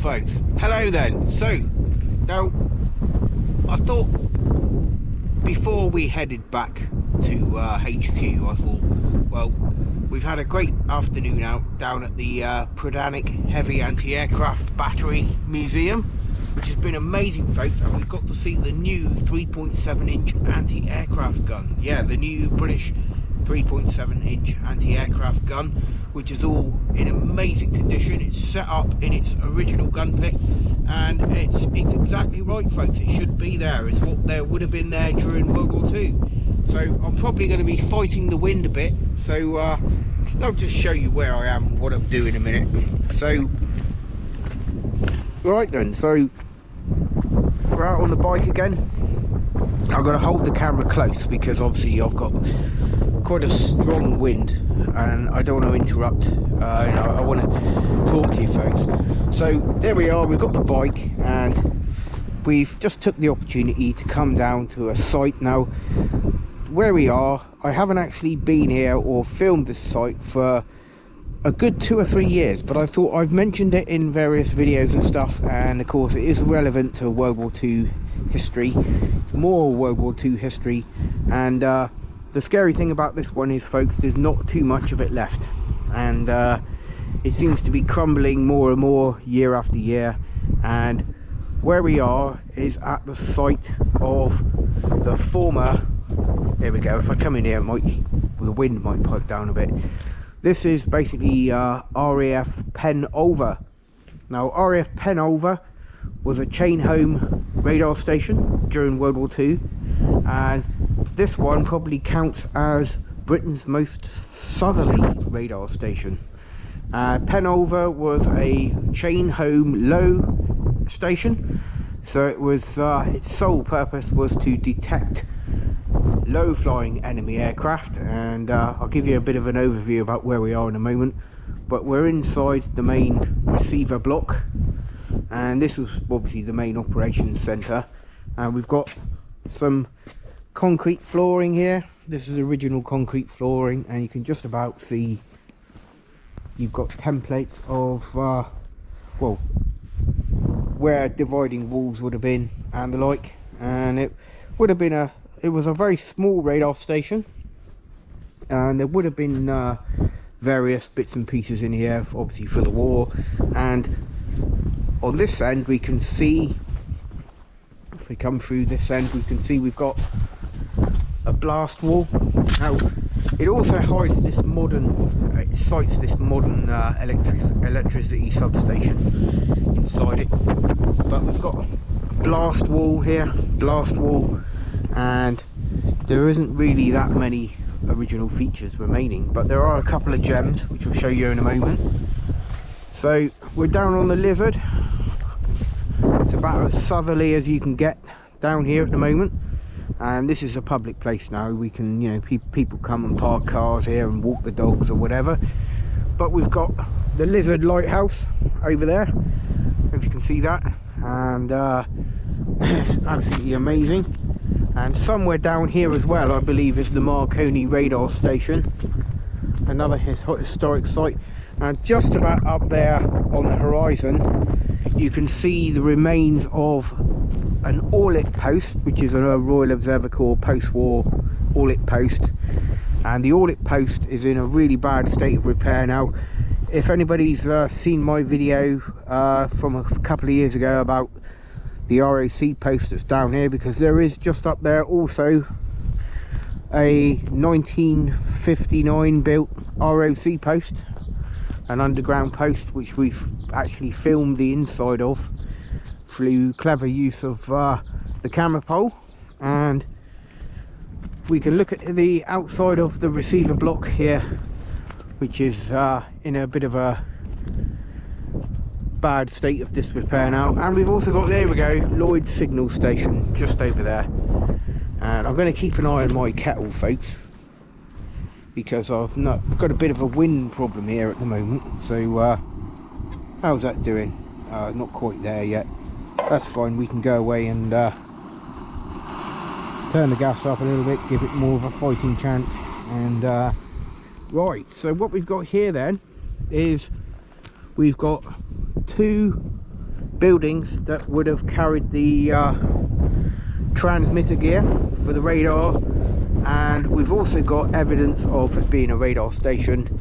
folks, hello then. So now I thought before we headed back to HQ, I thought, well, we've had a great afternoon out down at the Pradanic Heavy Anti-Aircraft Battery Museum, which has been amazing, folks, and we've got to see the new 3.7-inch anti-aircraft gun. Yeah, the new British 3.7-inch anti-aircraft gun, which is all in amazing condition. It's set up in its original gun pit, and it's exactly right, folks. It should be there. It's what there would have been there during World War II. So I'm probably going to be fighting the wind a bit, so I'll just show you where I am and what I'm doing in a minute. So right then, so we're out on the bike again. I've got to hold the camera close because obviously I've got quite a strong wind and I don't want to interrupt. I want to talk to you folks. So there we are, we've got the bike and we've just took the opportunity to come down to a site. Now where we are, I haven't actually been here or filmed this site for a good 2 or 3 years, but I thought I've mentioned it in various videos and stuff, and of course it is relevant to World War II history. It's more World War II history, and the scary thing about this one is, folks, there's not too much of it left, and it seems to be crumbling more and more year after year. And where we are is at the site of the former, there we go, if I come in here the wind might pipe down a bit. This is basically RAF Penolver. Now RAF Penolver was a chain home radar station during World War II, and this one probably counts as Britain's most southerly radar station. Penolver was a chain home low station, so it was its sole purpose was to detect low flying enemy aircraft, and I'll give you a bit of an overview about where we are in a moment. But we're inside the main receiver block, and this was obviously the main operations centre, and we've got some concrete flooring here. This is original concrete flooring, and you can just about see you've got templates of well, where dividing walls would have been and the like, and it would have been it was a very small radar station, and there would have been various bits and pieces in here obviously for the war. And on this end we can see, if we come through this end, we can see we've got a blast wall. Now it also hides this modern, it cites this modern electricity substation inside it, but we've got a blast wall here, blast wall, and there isn't really that many original features remaining, but there are a couple of gems which I'll show you in a moment. So we're down on the Lizard. It's about as southerly as you can get down here at the moment, and this is a public place now. We can, you know, people come and park cars here and walk the dogs or whatever. But we've got the Lizard lighthouse over there, if you can see that, and it's absolutely amazing. And somewhere down here as well, I believe, is the Marconi radar station, another historic site. And just about up there on the horizon you can see the remains of an Orlik post, which is a Royal Observer Corps post-war Orlik post, and the Orlik post is in a really bad state of repair now. If anybody's seen my video from a couple of years ago about the ROC post that's down here, because there is just up there also a 1959 built ROC post, an underground post, which we've actually filmed the inside of through clever use of the camera pole. And we can look at the outside of the receiver block here, which is in a bit of a bad state of disrepair now. And we've also got, there we go, Lloyd's signal station just over there. And I'm going to keep an eye on my kettle, folks, because I've got a bit of a wind problem here at the moment. So how's that doing? Not quite there yet. That's fine, we can go away and turn the gas up a little bit, give it more of a fighting chance. And right, so what we've got here then is we've got two buildings that would have carried the transmitter gear for the radar. And we've also got evidence of it being a radar station,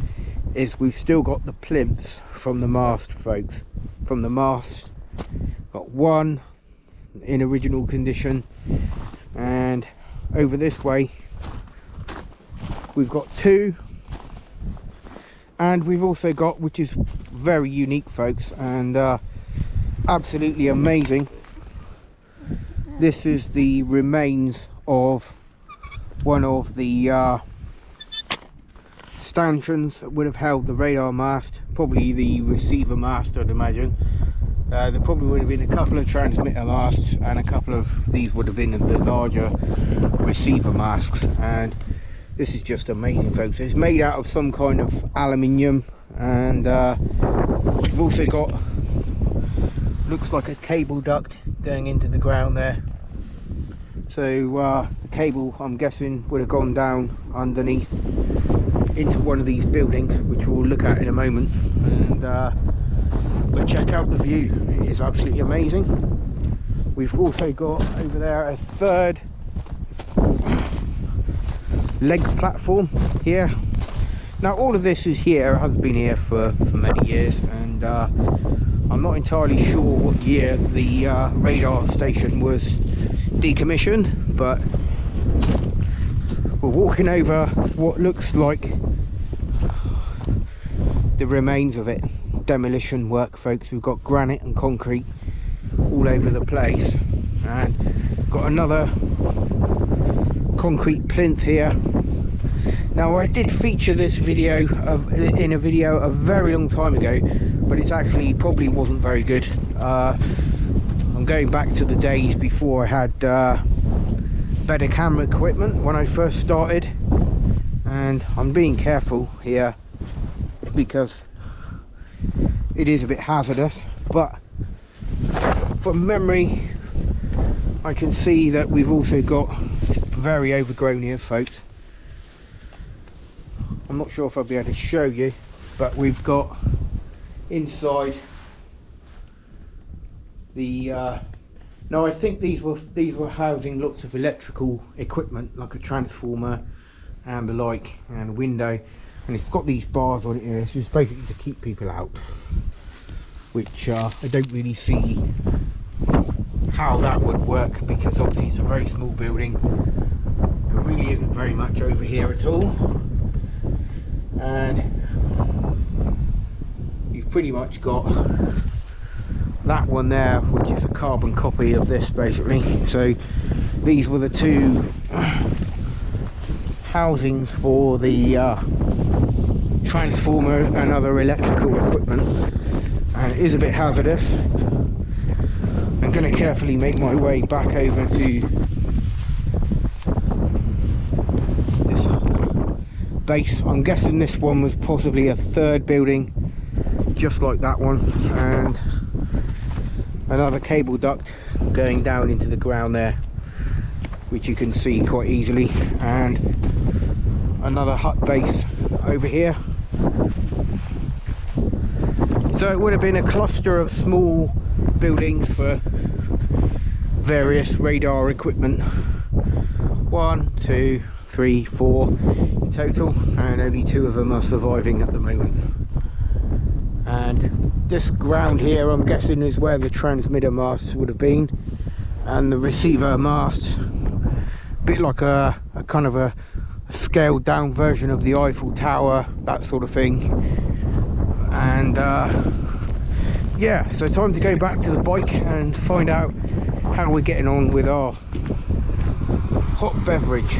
is we've still got the plinths from the mast, folks. From the mast, got one in original condition, and over this way we've got two, and we've also got, which is very unique, folks, and absolutely amazing, this is the remains of one of the stanchions that would have held the radar mast, probably the receiver mast, I'd imagine. There probably would have been a couple of transmitter masts, and a couple of these would have been the larger receiver masts. And this is just amazing, folks. It's made out of some kind of aluminium, and we've also got, looks like a cable duct going into the ground there. So the cable, I'm guessing, would have gone down underneath into one of these buildings, which we'll look at in a moment. And but check out the view, it is absolutely amazing. We've also got over there a third leg platform here. Now all of this is here, has been here for many years, and I'm not entirely sure what year the radar station was decommissioned, but we're walking over what looks like the remains of it. Demolition work, folks. We've got granite and concrete all over the place, and got another concrete plinth here. Now I did feature this video in a video a very long time ago, but it's actually probably wasn't very good. I'm going back to the days before I had better camera equipment when I first started, and I'm being careful here because it is a bit hazardous, but from memory I can see that we've also got very overgrown here, folks. I'm not sure if I'll be able to show you, but we've got inside the now I think these were housing lots of electrical equipment, like a transformer and the like, and a window, and it's got these bars on it here. This is basically to keep people out, which I don't really see how that would work, because obviously it's a very small building. There really isn't very much over here at all, and you've pretty much got that one there, which is a carbon copy of this basically. So these were the two housings for the transformer and other electrical equipment, and it is a bit hazardous. I'm going to carefully make my way back over to this base. I'm guessing this one was possibly a third building, just like that one, and another cable duct going down into the ground there, which you can see quite easily, and another hut base over here. So it would have been a cluster of small buildings for various radar equipment. 1, 2, 3, 4 in total, and only 2 of them are surviving at the moment. And this ground here, I'm guessing, is where the transmitter masts would have been, and the receiver masts, a bit like a kind of a scaled down version of the Eiffel Tower, that sort of thing. And yeah, so time to go back to the bike and find out how we're getting on with our hot beverage.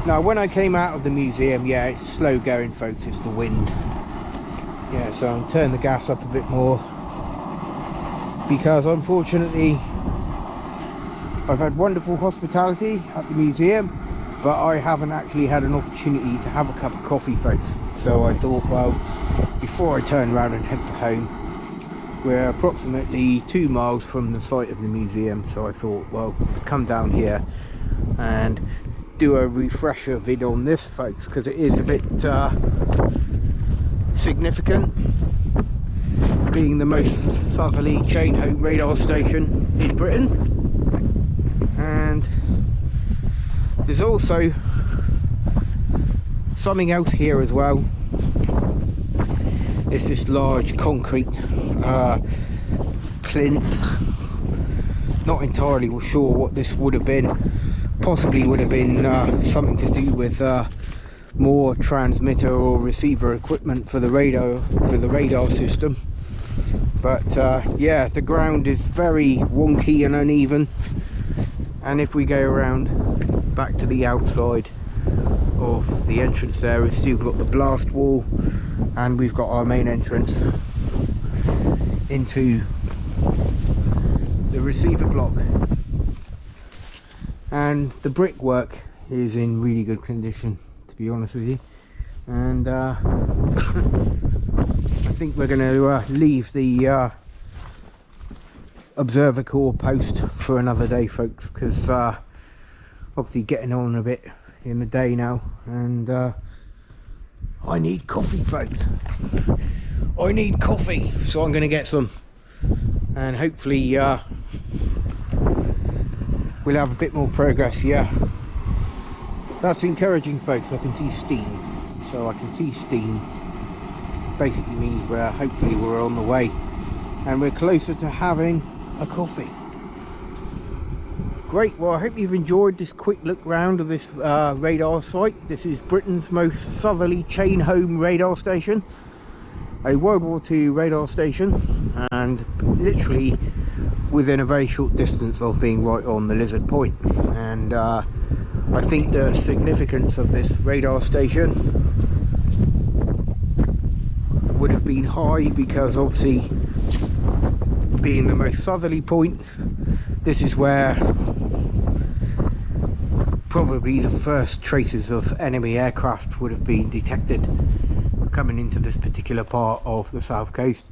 Now when I came out of the museum, yeah, it's slow going, folks, it's the wind. Yeah, so I'll turn the gas up a bit more, because unfortunately I've had wonderful hospitality at the museum, but I haven't actually had an opportunity to have a cup of coffee, folks. So I thought, well, before I turn around and head for home, we're approximately 2 miles from the site of the museum, so I thought, well, come down here and do a refresher vid on this, folks, because it is a bit significant. being the most southerly chain home radar station in Britain. And there's also something else here as well. It's this large concrete plinth. Not entirely sure what this would have been. Possibly would have been something to do with more transmitter or receiver equipment for the radar system. But yeah, the ground is very wonky and uneven. And if we go around back to the outside of the entrance there, we've still got the blast wall, and we've got our main entrance into the receiver block. And the brickwork is in really good condition, to be honest with you. And I think we're going to leave the observer corps post for another day, folks, because obviously getting on a bit in the day now, and I need coffee, folks. I need coffee, so I'm going to get some, and hopefully we'll have a bit more progress. Yeah, that's encouraging, folks. I can see steam, so I can see steam basically means hopefully we're on the way, and we're closer to having a coffee. Great. Well, I hope you've enjoyed this quick look round of this radar site. This is Britain's most southerly chain home radar station, a World War II radar station, and literally within a very short distance of being right on the Lizard Point. And I think the significance of this radar station would have been high, because obviously being the most southerly point, this is where probably the first traces of enemy aircraft would have been detected coming into this particular part of the south coast,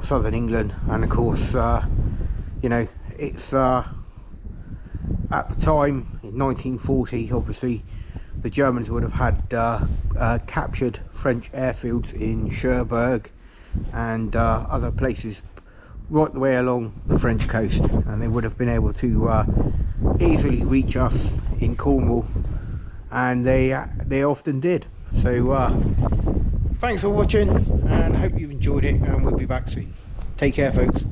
southern England. And of course, you know, it's at the time in 1940, obviously the Germans would have had captured French airfields in Cherbourg and other places right the way along the French coast, and they would have been able to easily reach us in Cornwall, and they often did. So thanks for watching, and I hope you've enjoyed it, and we'll be back soon. Take care, folks.